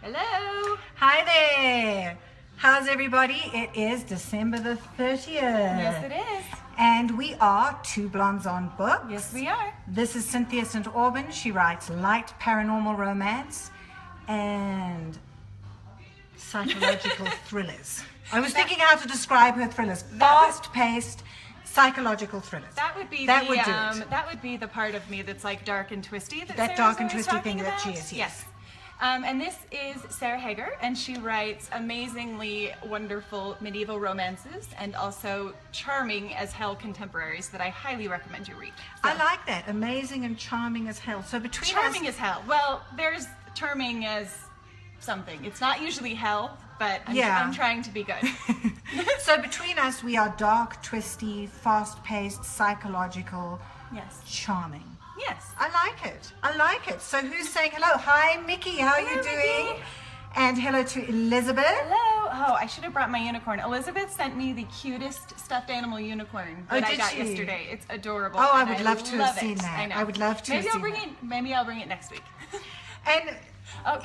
Hello. Hi there. How's everybody? It is December the 30th. Yes, it is. And we are Two Blondes on Books. Yes, we are. This is Cynthia St. Aubin. She writes light paranormal romance and psychological thrillers. I was thinking how to describe her thrillers. Fast-paced psychological thrillers. That would be that the would do it. that would be the part of me that's like dark and twisty. That Sarah's dark and always twisty talking thing that she about. is, yes. And this is Sarah Hager, and she writes amazingly wonderful medieval romances and also charming as hell contemporaries that I highly recommend you read. So, I like that. Amazing and charming as hell. So between charming us, as hell. Well, there's charming as something. It's not usually hell, but I'm trying to be good. So between us, we are dark, twisty, fast-paced, psychological, Yes. charming. Yes. I like it. I like it. So who's saying hello? Hi, Mickey. How are you Hello, doing? Mickey. And hello to Elizabeth. Hello. Oh, I should have brought my unicorn. Elizabeth sent me the cutest stuffed animal unicorn that I did got she? yesterday. It's adorable. Oh, I and would love to have seen it. that. I know. I would love to Maybe have I'll seen bring that. it. Maybe I'll bring it next week. And Oh,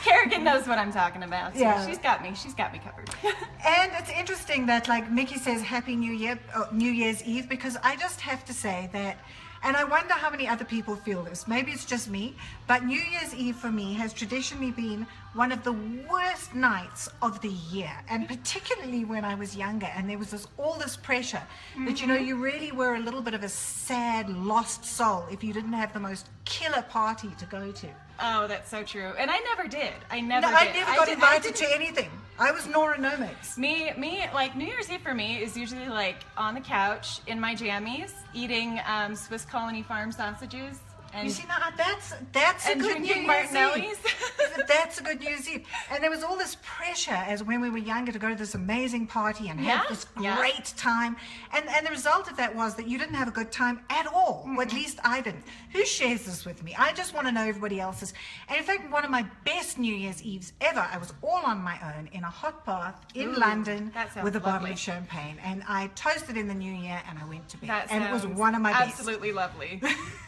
Kerrigan knows what I'm talking about. So Yeah. She's got me. She's got me covered. and it's interesting that like Mickey says Happy New Year, New Year's Eve, because I just have to say that, and I wonder how many other people feel this. Maybe it's just me, but New Year's Eve for me has traditionally been one of the worst nights of the year, and particularly when I was younger, and there was all this pressure that, you know, you really were a little bit of a sad, lost soul if you didn't have the most killer party to go to. Oh, that's so true. And I never did. I No, never I did. never got invited didn't- to anything. I was Nora No Mix. Me, like New Year's Eve for me is usually like on the couch in my jammies, eating Swiss Colony Farm sausages and You see, now that's a and good drinking New Year's Martinelli's. Eve. That's a good New Year's Eve. And there was all this pressure as when we were younger to go to this amazing party and have Yeah, this yeah. great time. And the result of that was that you didn't have a good time at all. Or at least I didn't. Who shares this with me? I just want to know everybody else's. And in fact, one of my best New Year's Eves ever, I was all on my own in a hot bath in Ooh, London that sounds with a bottle lovely. of champagne. And I toasted in the new year and I went to bed. That And it was sounds one of my best. absolutely lovely.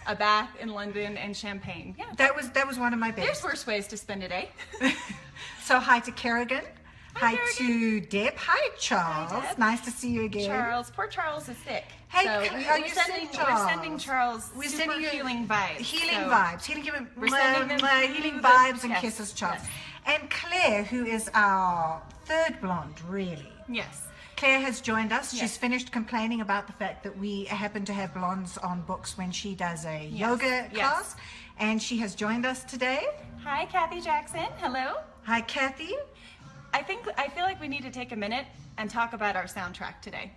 A bath in London and champagne. Yeah. That was one of my best. There's worse ways to spend a day. So hi to Kerrigan. Hi to Deb. Hi, Charles. Hi, Deb. Nice to see you again. Charles, poor Charles is sick. Hey, so are you sick, Charles? we're sending Charles We're super sending you healing vibes. Healing so vibes. Healing, we're sending them healing through the- vibes and yes, kisses, Charles. yes. And Claire, who is our third blonde, really. Yes. Claire has joined us. Yes. She's finished complaining about the fact that we happen to have blondes on books when she does a yoga yes. class. And she has joined us today. Hi, Kathy Jackson. Hello. Hi, Kathy. I feel like we need to take a minute and talk about our soundtrack today.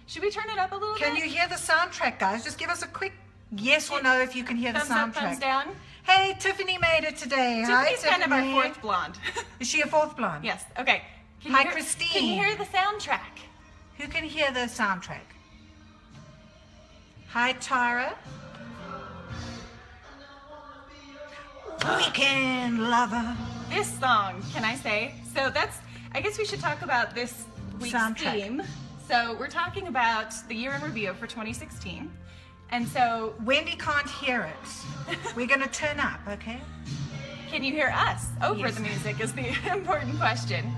Should we turn it up a little Can bit? you hear the soundtrack, guys? Just give us a quick yes or no if you can hear the Thumbs soundtrack. up, thumbs down. Hey, Tiffany made it today. Tiffany's Hi, kind of our Tiffany. fourth blonde. Is she a fourth blonde? Yes. Okay. Can Hi, you hear, Christine. Can you hear the soundtrack? Who can hear the soundtrack? Hi, Tara. Weekend lover. This song, can I say? So I guess we should talk about this week's Soundtrack. theme. So we're talking about the year in review for 2016. And so Wendy can't hear it. We're going to turn up, okay? can you hear us over Yes. the music is the important question.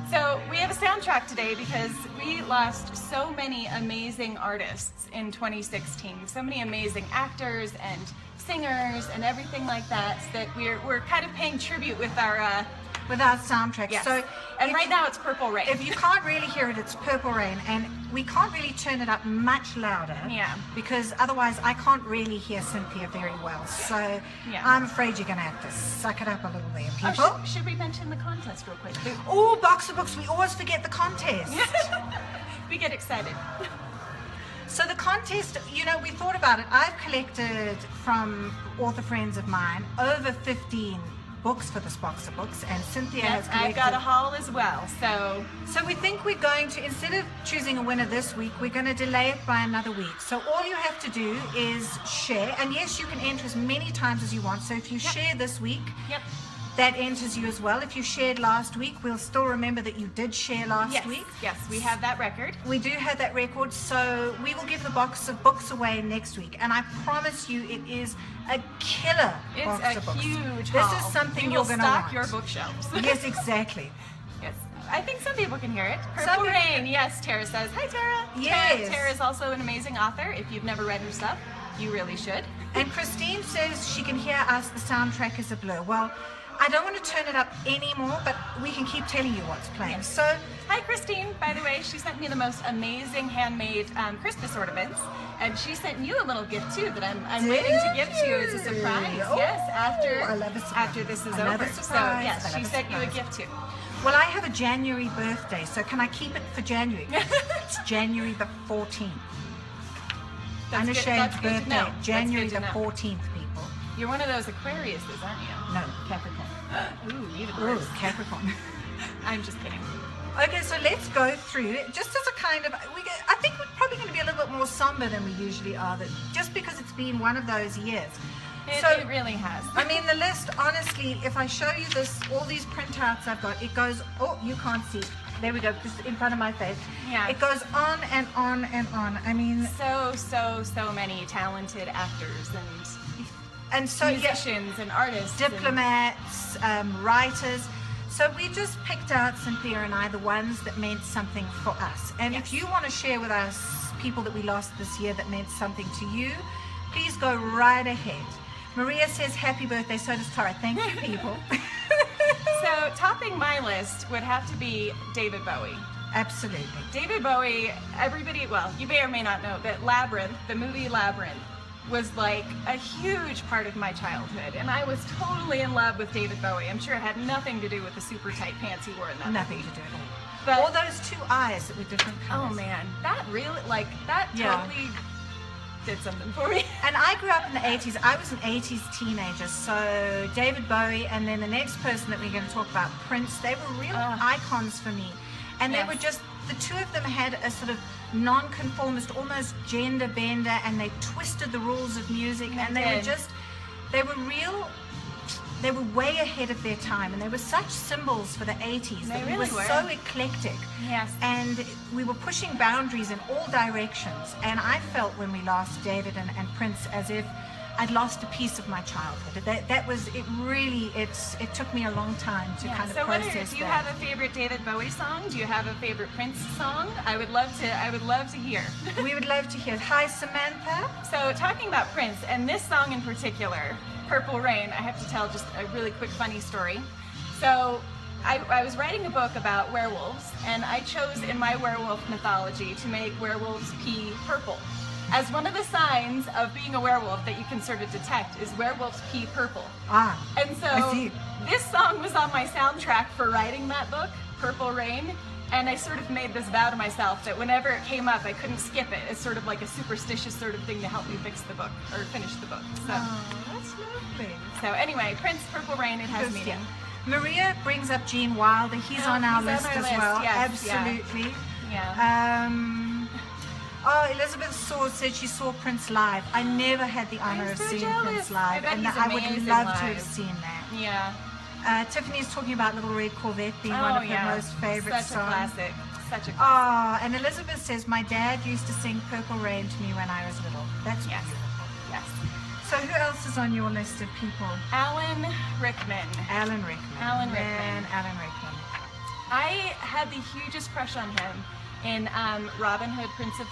So we have a soundtrack today because we lost so many amazing artists in 2016. So many amazing actors and singers and everything like that we're kind of paying tribute with our Without soundtrack. yes. So and if- right now it's Purple Rain. If you can't really hear it, it's Purple Rain, and we can't really turn it up much louder. Yeah. Because otherwise, I can't really hear Cynthia very well. So Yeah. I'm afraid you're going to have to suck it up a little there, people. Oh, should we mention the contest real quick? Oh, Box of Books, we always forget the contest. We get excited. So the contest, you know, we thought about it. I've collected from author friends of mine over 15 books for this Box of Books, and Cynthia Yes, has collected. I've got a haul as well. So We think we're going to, instead of choosing a winner this week, we're going to delay it by another week. So all you have to do is share, and yes, you can enter as many times as you want. So if you share this week, yep. that enters you as well. If you shared last week, we'll still remember that you did share last week. Yes, we have that record. We do have that record, so we will give the box of books away next week. And I promise you, it is a killer box of books. It's a huge This haul. is something We you're will going to want. stock your bookshelves. Yes, exactly. Yes. I think some people can hear it. Purple Rain. Yes, Tara says. Hi, Tara. Yes. Tara is also an amazing author. If you've never read her stuff, you really should. And Christine says she can hear us. The soundtrack is a blur. Well, I don't want to turn it up anymore, but we can keep telling you what's playing. Yes. So, hi, Christine. By the way, she sent me the most amazing handmade Christmas ornaments, and she sent you a little gift too that I'm waiting to give to you as a surprise. Oh, yes, I love a surprise. after this is I love over. a So surprise. yes, I she love a sent you a surprise. gift too. well, I have a January birthday, so can I keep it for January? It's January the 14th. Unashamed That's good to birthday, know. That's January good the to know. 14th, people. You're one of those Aquariuses, aren't you? No, Capricorn. Ooh, even Ooh, worse. Capricorn. I'm just kidding. Okay, so let's go through it just as a kind of. I think we're probably going to be a little bit more somber than we usually are, just because it's been one of those years. It really has. I mean, the list, honestly, if I show you this, all these printouts I've got, it goes, oh, you can't see. There we go, just in front of my face. Yeah. It goes on and on and on. I mean, So many talented actors and so musicians and artists. diplomats, writers. So we just picked out, Cynthia and I, the ones that meant something for us. And if you want to share with us people that we lost this year that meant something to you, please go right ahead. Maria says, happy birthday, so does Tara. Thank you, people. So topping my list would have to be David Bowie. Absolutely. David Bowie, everybody, well, you may or may not know that Labyrinth, the movie Labyrinth, was like a huge part of my childhood. And I was totally in love with David Bowie. I'm sure it had nothing to do with the super tight pants he wore in that Nothing movie. to do with it. But, All those two eyes that were different colors. oh man, that really, like, that Yeah. totally did something for me. And I grew up in the 80s. I was an 80s teenager. So David Bowie and then the next person that we're going to talk about, Prince, they were real icons for me. And they Yes. were just, the two of them had a sort of non-conformist, almost gender bender, and they twisted the rules of music. And they were did. just, they were real, they were way ahead of their time. And they were such symbols for the 80s. They that we really were were. so eclectic. Yes. And we were pushing boundaries in all directions. And I felt when we lost David and Prince as if I'd lost a piece of my childhood. That was, it really, it took me a long time to kind of So process do you that. have a favorite David Bowie song? Do you have a favorite Prince song? I would love to hear. We would love to hear it. Hi, Samantha. So talking about Prince and this song in particular, Purple Rain, I have to tell just a really quick funny story. So I was writing a book about werewolves, and I chose in my werewolf mythology to make werewolves pee purple. As one of the signs of being a werewolf that you can sort of detect is werewolves pee purple. Ah, And so I see. this song was on my soundtrack for writing that book, Purple Rain, and I sort of made this vow to myself that whenever it came up, I couldn't skip it. It's sort of like a superstitious sort of thing to help me fix the book, or finish the book. So, Oh, that's lovely. so anyway, Prince, Purple Rain, it has Good meaning. stuff. Maria brings up Gene Wilder. He's Oh, on our he's on list our as list, well. yes, yeah. Absolutely. Yeah. Oh, Elizabeth Saw said she saw Prince live. I never had the honor I'm of so seeing jealous. Prince I live, bet and he's I would amazing love to live. have seen that. Yeah. Tiffany's talking about Little Red Corvette being Oh, one of yeah. her most favorite Such songs. a classic. Such a classic. Oh, and Elizabeth says, my dad used to sing Purple Rain to me when I was little. That's Yes. beautiful. Yes. So who else is on your list of people? Alan Rickman. Alan Rickman. Alan Man, Rickman. Alan Rickman. I had the hugest crush on him in Robin Hood, Prince of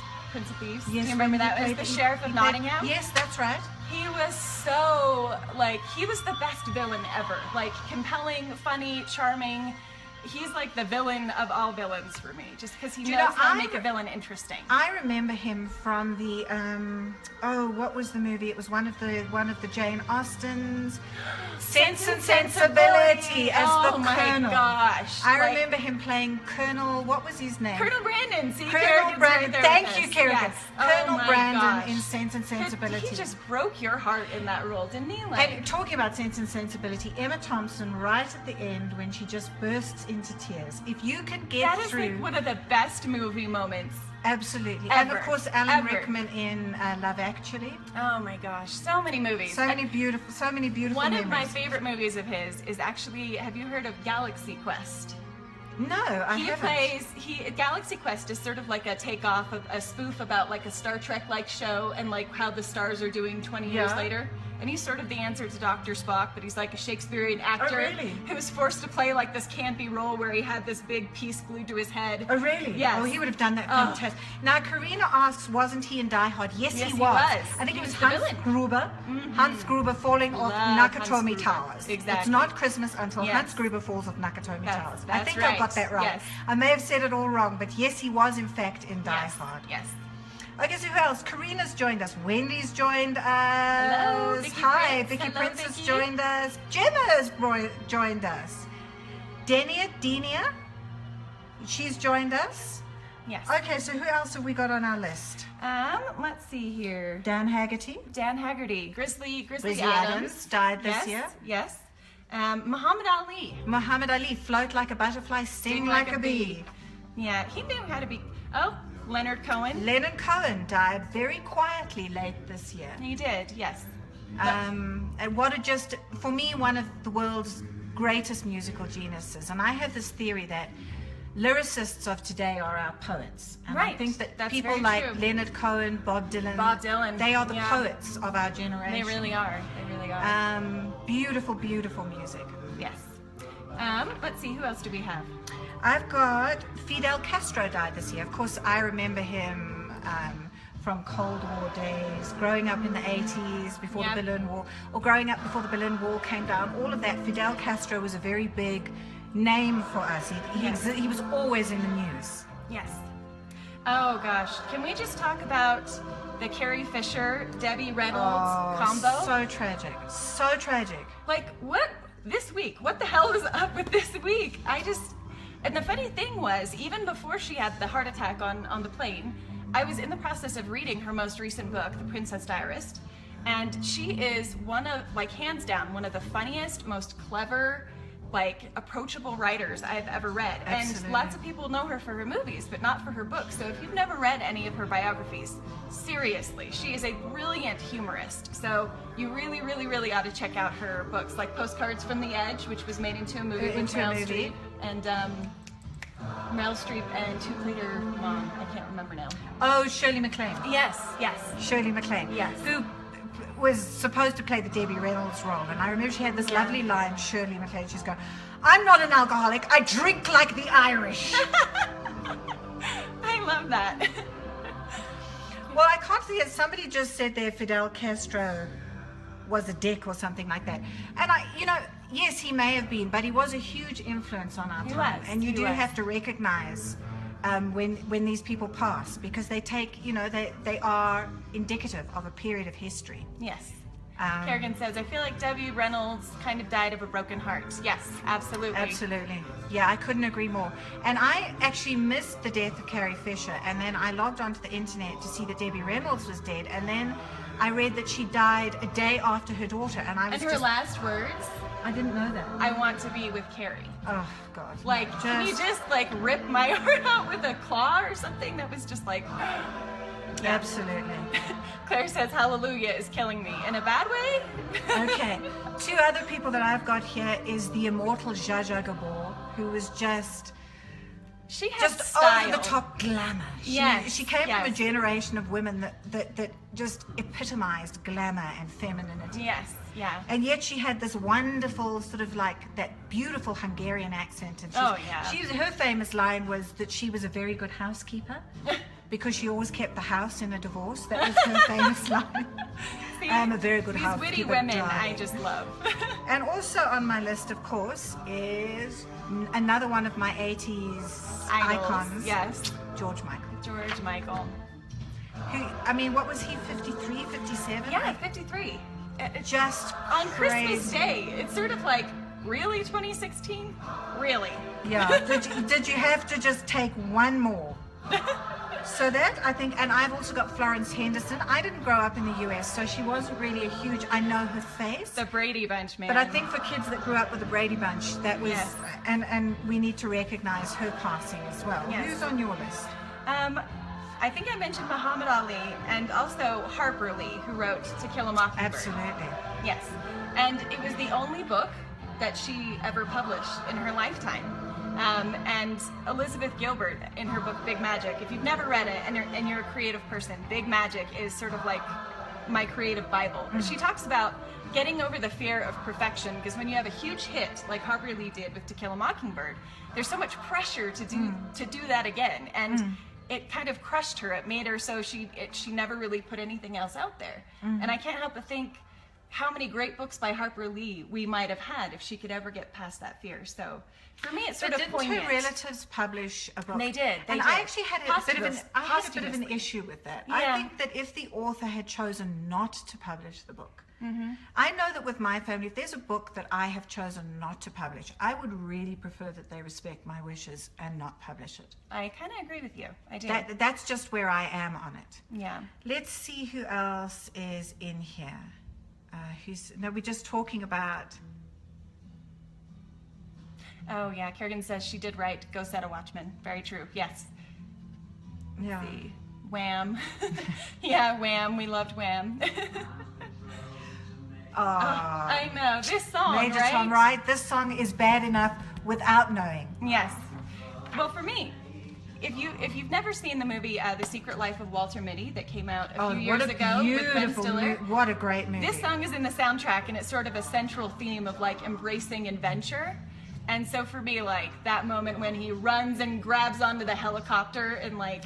Thieves. Do you remember that? As the Sheriff of Nottingham? Yes, that's right. He was so, like, he was the best villain ever. Like, compelling, funny, charming. He's like the villain of all villains for me, just because he Do you knows know, how to I make a villain interesting. I remember him from the what was the movie? It was one of the Jane Austen's Sense and Sensibility as the Oh my Colonel. gosh. I Like, remember him playing Colonel. What was his name? Colonel Brandon. See, Colonel Kerrigan's Brandon. right there Thank with you, us. Kerrigan. Yes. Colonel Oh my Brandon gosh. in Sense and Sensibility. He just broke your heart in that role, didn't he? Like, And talking about Sense and Sensibility, Emma Thompson, right at the end when she just bursts into tears. If you can get That is through, like one of the best movie moments. absolutely, and of ever, course Alan ever. Rickman in Love Actually. Oh my gosh, so many movies. So many beautiful One memories. of my favorite movies of his is actually, have you heard of Galaxy Quest? No, I He haven't. Galaxy Quest is sort of like a takeoff of a spoof about like a Star Trek-like show and like how the stars are doing 20 years Yeah. later. And he's sort of the answer to Dr. Spock, but he's like a Shakespearean actor really? who was forced to play like this campy role where he had this big piece glued to his head. Oh, really? Yes. Oh, he would have done that Oh. fantastic. Now, Karina asks, wasn't he in Die Hard? Yes, Yes, he he was. was. I think He it was was the Hans villain. Gruber. Hans Gruber falling off Love Nakatomi Hans Gruber. Towers. Exactly. It's not Christmas until Yes. Hans Gruber falls off Nakatomi Towers. I that's think I got right. that right. Yes. I may have said it all wrong, but yes, he was in fact in Die Yes, Hard. yes. Okay, so who else? Karina's joined us. Wendy's joined us. Hello, Vicky Hi, Prince. Vicky Hello, Prince has Vicky. joined us. Gemma's joined us. Denia, she's joined us. Yes. Okay, so who else have we got on our list? Let's see here. Dan Haggerty. Dan Haggerty, Grizzly Lizzie Adams. died this Yes, year. yes. Muhammad Ali. Muhammad Ali, float like a butterfly, sting like a bee. Yeah, he knew how to be. Oh, Leonard Cohen. Leonard Cohen died very quietly late this year. He did, yes. And what a just, for me, one of the world's greatest musical geniuses. And I have this theory that lyricists of today are our poets. And I Right, think that that's people very like true. Leonard Cohen, Bob Dylan, they are the yeah. poets of our generation. They really are. They really are. Beautiful, beautiful music. Yes. Let's see, who else do we have? I've got Fidel Castro died this year. Of course, I remember him from Cold War days, growing up in the 80s before Yep. the Berlin Wall, or growing up before the Berlin Wall came down. All of that. Fidel Castro was a very big name for us. He was always in the news. Yes. Oh gosh, can we just talk about the Carrie Fisher, Debbie Reynolds combo? So tragic. So tragic. Like, what, this week, what the hell is up with this week? And the funny thing was, even before she had the heart attack on the plane, I was in the process of reading her most recent book, The Princess Diarist, and she is one of, like, hands down, one of the funniest, most clever, like, approachable writers I've ever read. Absolutely. And lots of people know her for her movies, but not for her books. So if you've never read any of her biographies, seriously, she is a brilliant humorist. So you really, really, really ought to check out her books, like Postcards from the Edge, which was made into a movie with Into a Meryl movie. Streep, and Meryl Streep and who played her mom? I can't remember now. Oh, Shirley MacLaine. Yes, yes. Shirley MacLaine. Yes. Who was supposed to play the Debbie Reynolds role. And I remember she had this lovely line, Shirley MacLaine. She's going, "I'm not an alcoholic. I drink like the Irish." I love that. Well, I can't see it. Somebody just said there Fidel Castro was a dick or something like that. And yes, he may have been, but he was a huge influence on our He time. was, And you he do was. have to recognize when these people pass, because they take, they are indicative of a period of history. Yes. Um, Kerrigan says, I feel like Debbie Reynolds kind of died of a broken heart. Yes, absolutely. Absolutely. Yeah, I couldn't agree more. And I actually missed the death of Carrie Fisher, and then I logged onto the internet to see that Debbie Reynolds was dead, and then I read that she died a day after her daughter, and I was And her last words, I didn't know that. I want to be with Carrie. Oh, God. Like, can you just like rip my heart out with a claw or something? That was just like, yeah. Absolutely. Claire says, hallelujah is killing me. In a bad way? Okay. Two other people that I've got here is the immortal Zsa Zsa Gabor, who was just She has just style. over the top glamour. Yes, She came from a yes. generation of women that just epitomized glamour and femininity. Yes, yeah. And yet she had this wonderful sort of like that beautiful Hungarian accent. And Oh, yeah. her famous line was that she was a very good housekeeper because she always kept the house in a divorce. That was her famous line. See, I'm a very good these housekeeper. witty women darling. I just love. And also on my list, of course, is another one of my 80s Idols, icons, yes. George Michael. George Michael. Who, I mean, what was he, 53, 57? Yeah, 53. Just On crazy. Christmas Day. It's sort of like, really 2016? Really? Yeah. Did you have to just take one more? So that, I think, and I've also got Florence Henderson. I didn't grow up in the US, so she wasn't really a huge, I know her face. The Brady Bunch, man. But I think for kids that grew up with the Brady Bunch, that was, Yes. and we need to recognize her passing as well. Yes. Who's on your list? I think I mentioned Muhammad Ali and also Harper Lee, who wrote To Kill a Mockingbird. Absolutely. Yes. And it was the only book that she ever published in her lifetime. And Elizabeth Gilbert, in her book Big Magic, if you've never read it and you're a creative person, Big Magic is sort of like my creative Bible. She talks about getting over the fear of perfection, because when you have a huge hit like Harper Lee did with To Kill a Mockingbird, there's so much pressure to do that again. And it kind of crushed her. It made her so she never really put anything else out there. And I can't help but think how many great books by Harper Lee we might have had if she could ever get past that fear. So for me, it's sort of poignant. Didn't her relatives publish a book? They did. And I actually had a bit of an Posthumously. issue with that. Yeah. I think that if the author had chosen not to publish the book, I know that with my family, if there's a book that I have chosen not to publish, I would really prefer that they respect my wishes and not publish it. I kind of agree with you. I do. That's just where I am on it. Yeah. Let's see who else is in here. We're just talking about. Oh yeah, Kerrigan says she did write Go Set a Watchman. Very true. Yes. Yeah. Let's see. Wham. Yeah, Wham. We loved Wham. I know this song, Major right? Tom Wright. This song is bad enough without knowing. Yes. Well, for me, if you've never seen the movie The Secret Life of Walter Mitty that came out a few years ago with Ben Stiller, what a great movie. this song is in the soundtrack, and it's sort of a central theme of like embracing adventure. And so for me, like that moment when he runs and grabs onto the helicopter and like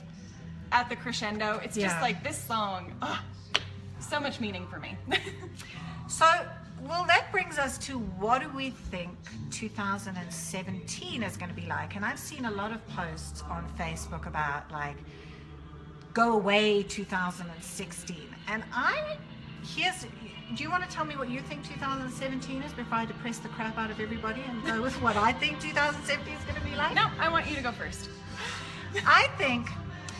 at the crescendo, it's just like this song, so much meaning for me. So, well, that brings us to what do we think 2017 is going to be like? And I've seen a lot of posts on Facebook about like, go away 2016. And do you want to tell me what you think 2017 is before I depress the crap out of everybody and go with what I think 2017 is going to be like? No, I want you to go first. I think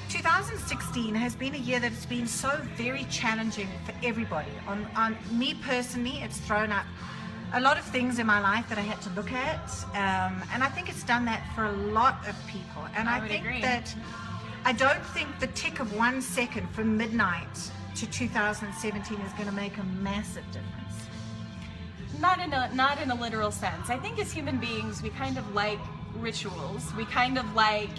2016 has been a year that's been so very challenging for everybody. On me personally, it's thrown up a lot of things in my life that I had to look at, and I think it's done that for a lot of people. And I think agree. that I don't think the tick of 1 second from midnight to 2017 is going to make a massive difference. Not in a literal sense. I think as human beings, we kind of like rituals. We kind of like,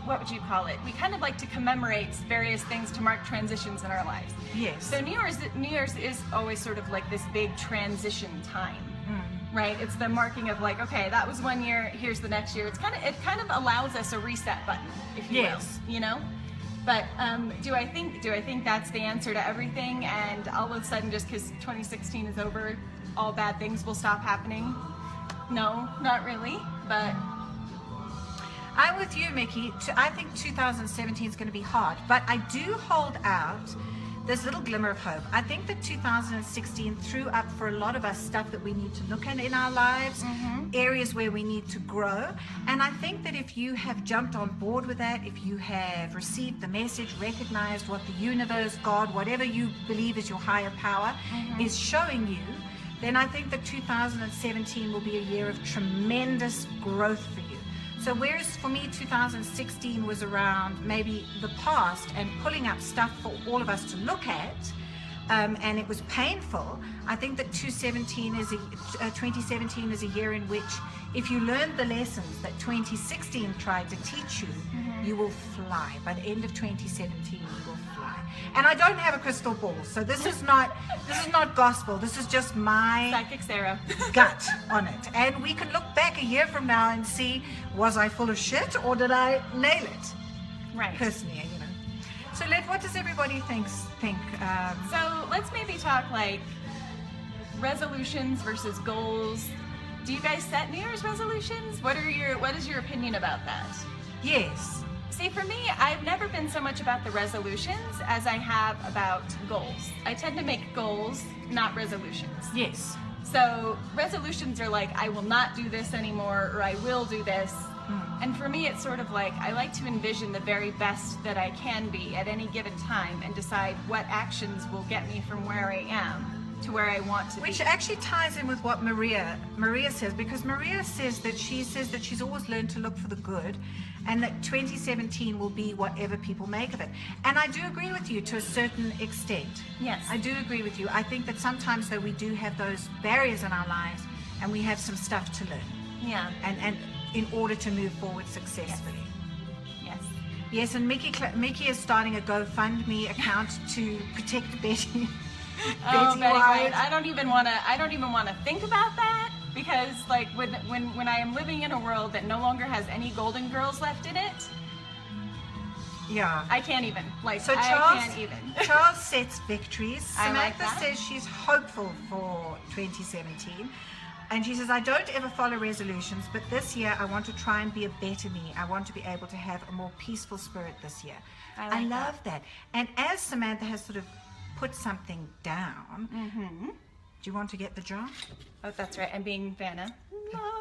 what would you call it? We kind of like to commemorate various things to mark transitions in our lives. Yes. So New Year's is always sort of like this big transition time, right? It's the marking of like, okay, that was 1 year. Here's the next year. It kind of allows us a reset button, if you will. You know. But do I think that's the answer to everything? And all of a sudden, just because 2016 is over, all bad things will stop happening? No, not really. But I'm with you, Mickey. I think 2017 is going to be hard, but I do hold out this little glimmer of hope. I think that 2016 threw up for a lot of us stuff that we need to look at in our lives, areas where we need to grow. And I think that if you have jumped on board with that, if you have received the message, recognized what the universe, God, whatever you believe is your higher power, is showing you, then I think that 2017 will be a year of tremendous growth for you. So whereas for me 2016 was around maybe the past and pulling up stuff for all of us to look at, and it was painful, I think that 2017 is a year in which if you learned the lessons that 2016 tried to teach you, you will fly. By the end of 2017, you will fly. And I don't have a crystal ball, so this is not gospel. This is just my Psychic Sarah. gut on it. And we can look back a year from now and see, was I full of shit or did I nail it? Right. Personally, you know. So what does everybody think? So let's maybe talk like resolutions versus goals. Do you guys set New Year's resolutions? What is your opinion about that? Yes. See, for me, I've never been so much about the resolutions as I have about goals. I tend to make goals, not resolutions. Yes. So resolutions are like, I will not do this anymore, or I will do this. And for me, it's sort of like, I like to envision the very best that I can be at any given time and decide what actions will get me from where I am to where I want to Which be. actually ties in with what Maria says, because Maria says that she's always learned to look for the good, and that 2017 will be whatever people make of it. And I do agree with you to a certain extent. Yes. I do agree with you. I think that sometimes though we do have those barriers in our lives, and we have some stuff to learn. Yeah. And in order to move forward successfully. Yes. Yes, and Mickey is starting a GoFundMe account to protect Betty. Oh, Betty Betty White. White. I don't even want to think about that, because like when I am living in a world that no longer has any Golden Girls left in it, Yeah. I can't even. Like, So I Charles, can't even. Charles sets victories. I like Samantha that. says she's hopeful for 2017. And she says, I don't ever follow resolutions, but this year I want to try and be a better me. I want to be able to have a more peaceful spirit this year. I like love that. And as Samantha has sort of put something down, do you want to get the jar? Oh, that's right. I'm being Vanna.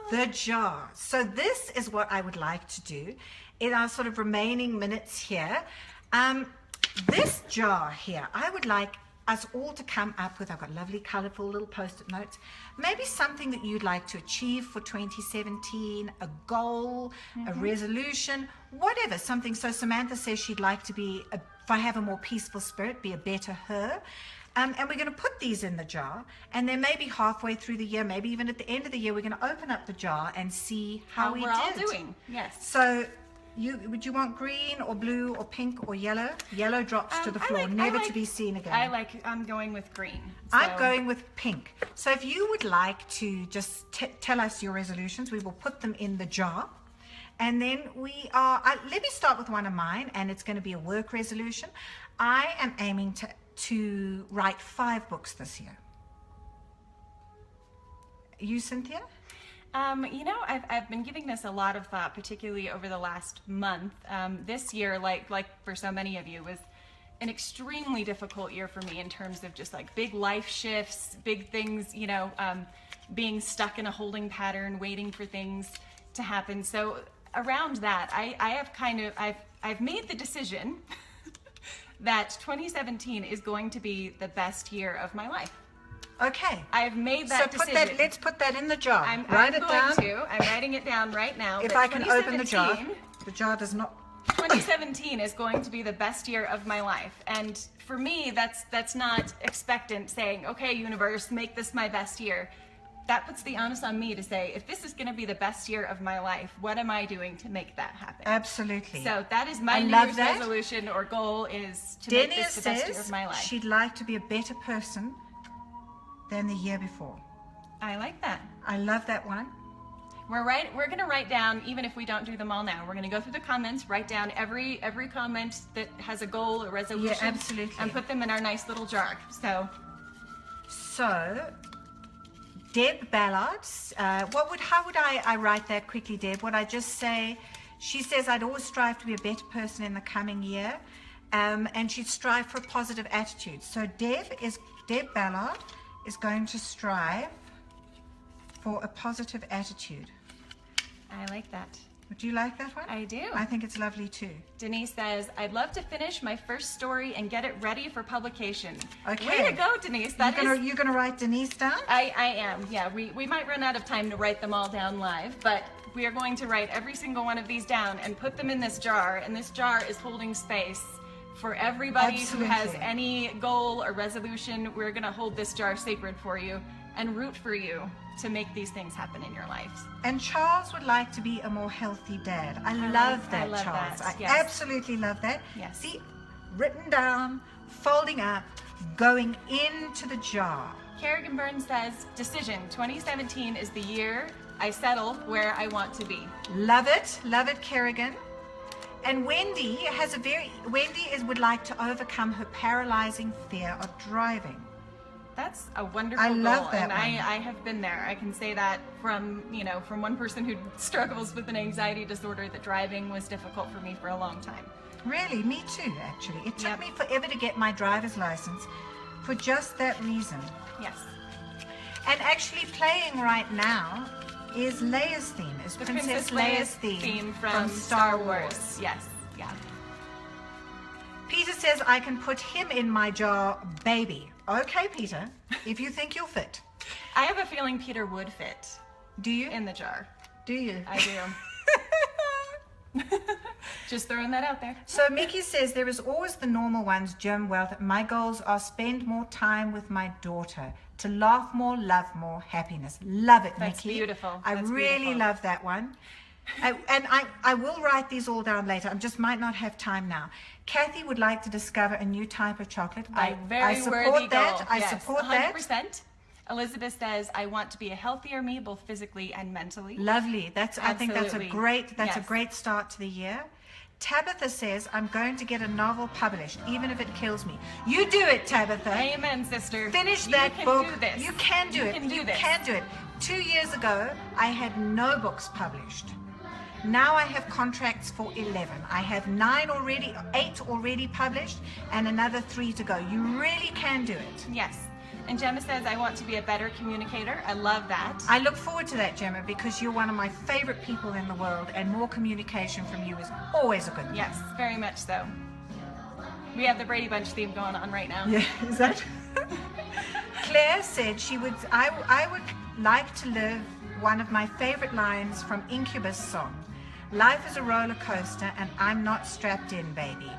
The jar. So this is what I would like to do in our sort of remaining minutes here. This jar here, I would like us all to come up with, I've got lovely colorful little post-it notes, maybe something that you'd like to achieve for 2017, a goal, a resolution, whatever, something. So Samantha says she'd like to be, if I have a more peaceful spirit, be a better her. And we're going to put these in the jar, and then maybe halfway through the year, maybe even at the end of the year, we're going to open up the jar and see how we we're all did. doing. Yes. So would you want green or blue or pink or yellow? Yellow drops to the floor, never to be seen again. I'm going with green. I'm So- going with pink. So if you would like to just tell us your resolutions, we will put them in the jar. And then let me start with one of mine, and it's going to be a work resolution. I am aiming to write 5 books this year. You, Cynthia? I've been giving this a lot of thought, particularly over the last month. This year, like for so many of you, was an extremely difficult year for me in terms of just like big life shifts, big things, being stuck in a holding pattern, waiting for things to happen. So around that, I've made the decision that 2017 is going to be the best year of my life. Okay. I've made that decision. Let's put that in the jar. I'm Write it going down. I'm writing it down right now. If that I can open the jar. 2017 The jar does not. 2017 is going to be the best year of my life. And for me, that's not expectant saying, okay, universe, make this my best year. That puts the onus on me to say, if this is going to be the best year of my life, what am I doing to make that happen? Absolutely. So that is my I New love Year's that. resolution or goal, is to Denia make this the best year says of my life. she'd like to be a better person than the year before. I like that. I love that one. We're going to write down, even if we don't do them all now, we're going to go through the comments, write down every comment that has a goal or resolution. Yeah, absolutely. And put them in our nice little jar. So, Deb Ballard, how would I write that quickly, Deb? Would I just say, she says, I'd always strive to be a better person in the coming year, and she'd strive for a positive attitude. So Deb Ballard is going to strive for a positive attitude. I like that. Would you like that one? I do. I think it's lovely too. Denise says, I'd love to finish my first story and get it ready for publication. Okay. Way to go, Denise. You're gonna write Denise down? I am. Yeah, we might run out of time to write them all down live, but we are going to write every single one of these down and put them in this jar, and this jar is holding space for everybody Absolutely. who has any goal or resolution. We're going to hold this jar sacred for you and root for you to make these things happen in your lives. And Charles would like to be a more healthy dad. I love that, Charles. that. I Yes. absolutely love that. Yes. See, written down, folding up, going into the jar. Kerrigan Burns says, decision, 2017 is the year I settle where I want to be. Love it, Kerrigan. And Wendy would like to overcome her paralyzing fear of driving. That's a wonderful I love goal, that and one. I have been there. I can say that from one person who struggles with an anxiety disorder, that driving was difficult for me for a long time. Really, me too, actually. It took Yep. me forever to get my driver's license for just that reason. Yes. And actually playing right now is Leia's theme, is The Princess Leia's theme from Star Wars. Yes, yeah. Peter says, I can put him in my jar, baby. Okay, Peter, if you think you'll fit. I have a feeling Peter would fit Do you? in the jar. Do you? I do. Just throwing that out there. So Mickey says, there is always the normal ones, gym, wealth. My goals are spend more time with my daughter, to laugh more, love more, happiness. Love it, That's Mickey. beautiful. I That's really beautiful. love that one. I will write these all down later. I just might not have time now. Kathy would like to discover a new type of chocolate. I Very support worthy that. goal. I Yes, support that. 100%. Elizabeth says, I want to be a healthier me, both physically and mentally. Lovely. I think that's a Absolutely. great Yes. start to the year. Tabitha says, I'm going to get a novel published, even if it kills me. You do it, Tabitha. Amen, sister. Finish You that can book. Do this. You can do You it. Can do you this. can do it. 2 years ago, I had no books published. Now I have contracts for 11. I have 8 already published, and another 3 to go. You really can do it. Yes. And Gemma says, I want to be a better communicator. I love that. I look forward to that, Gemma, because you're one of my favorite people in the world, and more communication from you is always a good thing. Yes, very much so. We have the Brady Bunch theme going on right now. Yeah, is that? Claire said I would like to live one of my favorite lines from Incubus song. Life is a roller coaster and I'm not strapped in, baby.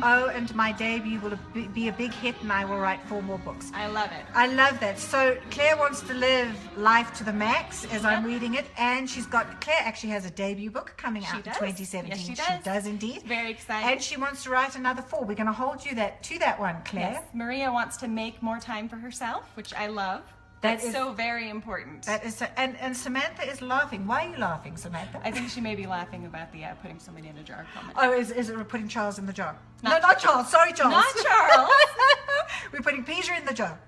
Oh, and my debut will be a big hit and I will write 4 more books. I love it. I love that. So Claire wants to live life to the max as I'm reading it, and Claire actually has a debut book coming out in does. 2017. Yes, she She does. does indeed. Very excited. And she wants to write another 4. We're going to hold you to that one, Claire. Yes. Maria wants to make more time for herself, which I love. That That's is- so very important. That is, and Samantha is laughing. Why are you laughing, Samantha? I think she may be laughing about the putting somebody in a jar comment. Oh, is it putting Charles in the jar? Not Not Charles. Sorry, Charles. Not Charles. We're putting Peter in the jar.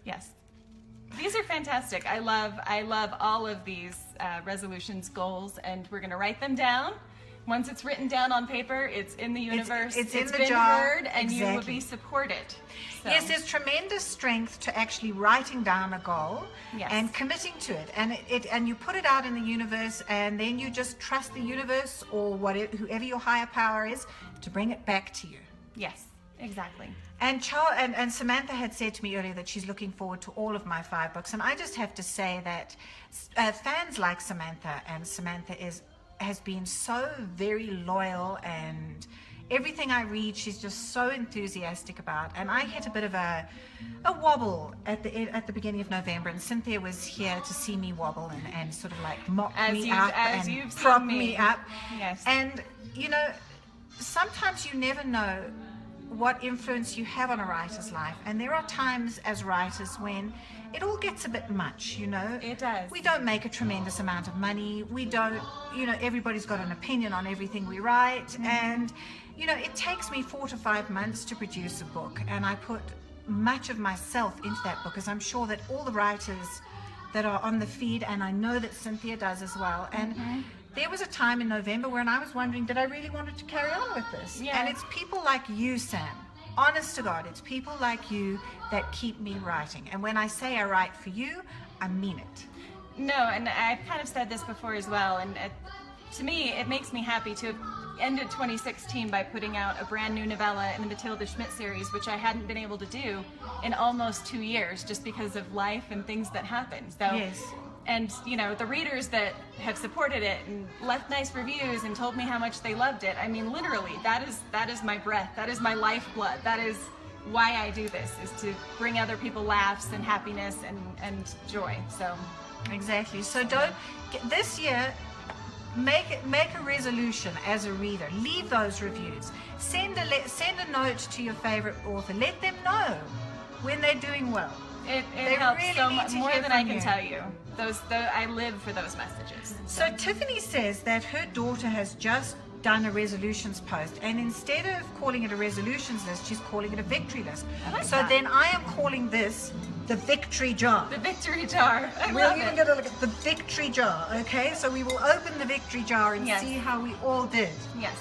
Yes. These are fantastic. I love all of these resolutions, goals, and we're going to write them down. Once it's written down on paper, it's in the universe. It's in the been jar. heard, and you will Exactly. be supported. So, Yes, there's tremendous strength to actually writing down a goal Yes. and committing to it, and you put it out in the universe, and then you just trust the universe or whatever, whoever your higher power is, to bring it back to you. yes, exactly. And and Samantha had said to me earlier that she's looking forward to all of my 5 books, and I just have to say that fans like Samantha, and Samantha has been so very loyal, and everything I read she's just so enthusiastic about. And I hit a bit of a wobble at the beginning of November, and Cynthia was here to see me wobble and sort of like mop me up as and you've seen prop me. me up. Yes. And you know, sometimes you never know what influence you have on a writer's life, and there are times as writers when it all gets a bit much, you know. It does. We don't make a tremendous amount of money. We don't, you know, everybody's got an opinion on everything we write, Mm-hmm. and you know, it takes me 4 to 5 months to produce a book, and I put much of myself into that book, as I'm sure that all the writers that are on the feed, and I know that Cynthia does as well. And Mm-hmm. there was a time in November when I was wondering, did I really want to carry on with this? Yeah. And it's people like you, Sam. Honest to God, it's people like you that keep me writing. And when I say I write for you, I mean it. No, and I've kind of said this before as well, and to me, it makes me happy to have ended 2016 by putting out a brand new novella in the Matilda Schmidt series, which I hadn't been able to do in almost 2 years, just because of life and things that happened. So, Yes. and you know, the readers that have supported it and left nice reviews and told me how much they loved it, I mean, literally, that is my breath, that is my lifeblood, that is why I do this, is to bring other people laughs and happiness and joy. So Exactly. So this year, make a resolution as a reader. Leave those reviews. Send a note to your favorite author. Let them know when they're doing well. it They helps really so need much to more hear than I from can you. tell you. I live for those messages. So Tiffany says that her daughter has just done a resolutions post, and instead of calling it a resolutions list, she's calling it a victory list. I like So that. then I am calling this the victory jar. The victory jar. I We're love even it. going to look at the victory jar, okay? So we will open the victory jar and Yes. see how we all did. Yes.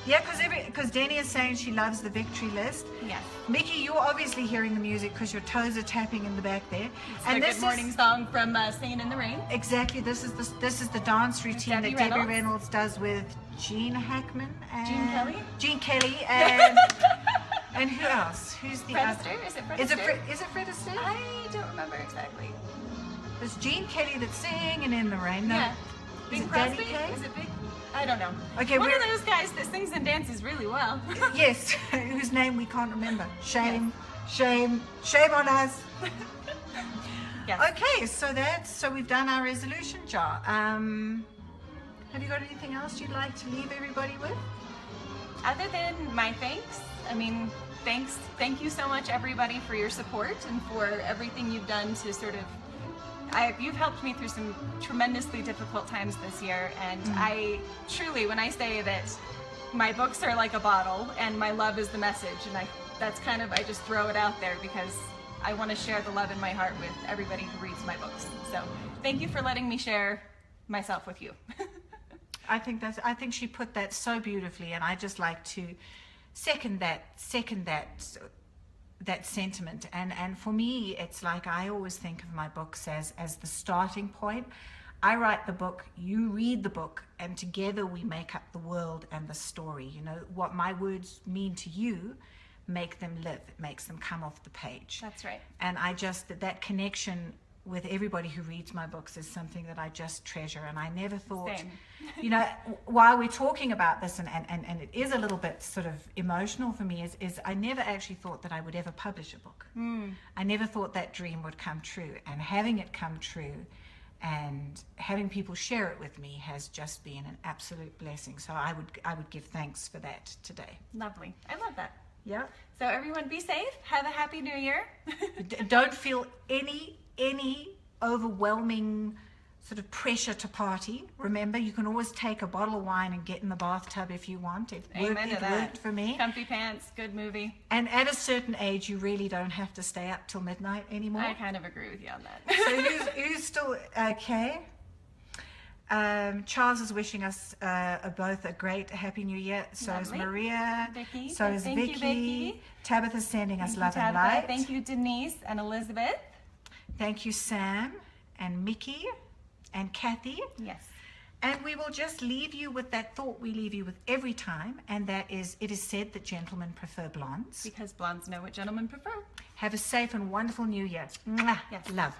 Yeah, because Danny is saying she loves the victory list. Yes. Mickey, you're obviously hearing the music because your toes are tapping in the back there. It's the Good Morning song from Singing in the Rain. Exactly. This is the dance routine that Debbie Reynolds does with Gene Hackman and Gene Kelly and who else? Who's the Fred other? Astaire? Is it Fred Astaire? Is it Fred Astaire? I don't remember exactly. There's Gene Kelly that's singing in the rain. No. Yeah. Is Bing it Crosby? Danny Kaye? Is it Big? I don't know. Okay, one of those guys that sings and dances really well. Yes, whose name we can't remember. Shame on us. Yes. Okay, so we've done our resolution jar. Have you got anything else you'd like to leave everybody with? Other than my thanks, I mean, thank you so much everybody for your support and for everything you've done to sort of you've helped me through some tremendously difficult times this year, and I truly, when I say that my books are like a bottle and my love is the message, and I just throw it out there because I want to share the love in my heart with everybody who reads my books. So thank you for letting me share myself with you. I think she put that so beautifully, and I just like to second that sentiment. And for me, it's like I always think of my books as the starting point. I write the book, you read the book, and together we make up the world and the story. You know, what my words mean to you make them live. It makes them come off the page. That's right. And that connection with everybody who reads my books is something that I just treasure. And I never thought, you know, while we're talking about this, and it is a little bit sort of emotional for me, is I never actually thought that I would ever publish a book. I never thought that dream would come true. And having it come true and having people share it with me has just been an absolute blessing. So I would give thanks for that today. Lovely. I love that. Yeah. So everyone be safe. Have a happy new year. Don't feel any overwhelming sort of pressure to party. Remember, you can always take a bottle of wine and get in the bathtub if you want. It worked for me. Comfy pants, good movie. And at a certain age, you really don't have to stay up till midnight anymore. I kind of agree with you on that. So who's still okay? Charles is wishing us both a great happy new year. So Lovely. Is Maria. Vicky. So is Thank you, Vicky. Tabitha's sending us love Tabitha. and light. Thank you, Denise and Elizabeth. Thank you, Sam and Mickey and Kathy. Yes. And we will just leave you with that thought we leave you with every time, and that is, it is said that gentlemen prefer blondes. Because blondes know what gentlemen prefer. Have a safe and wonderful new year. Mwah. Yes. Love.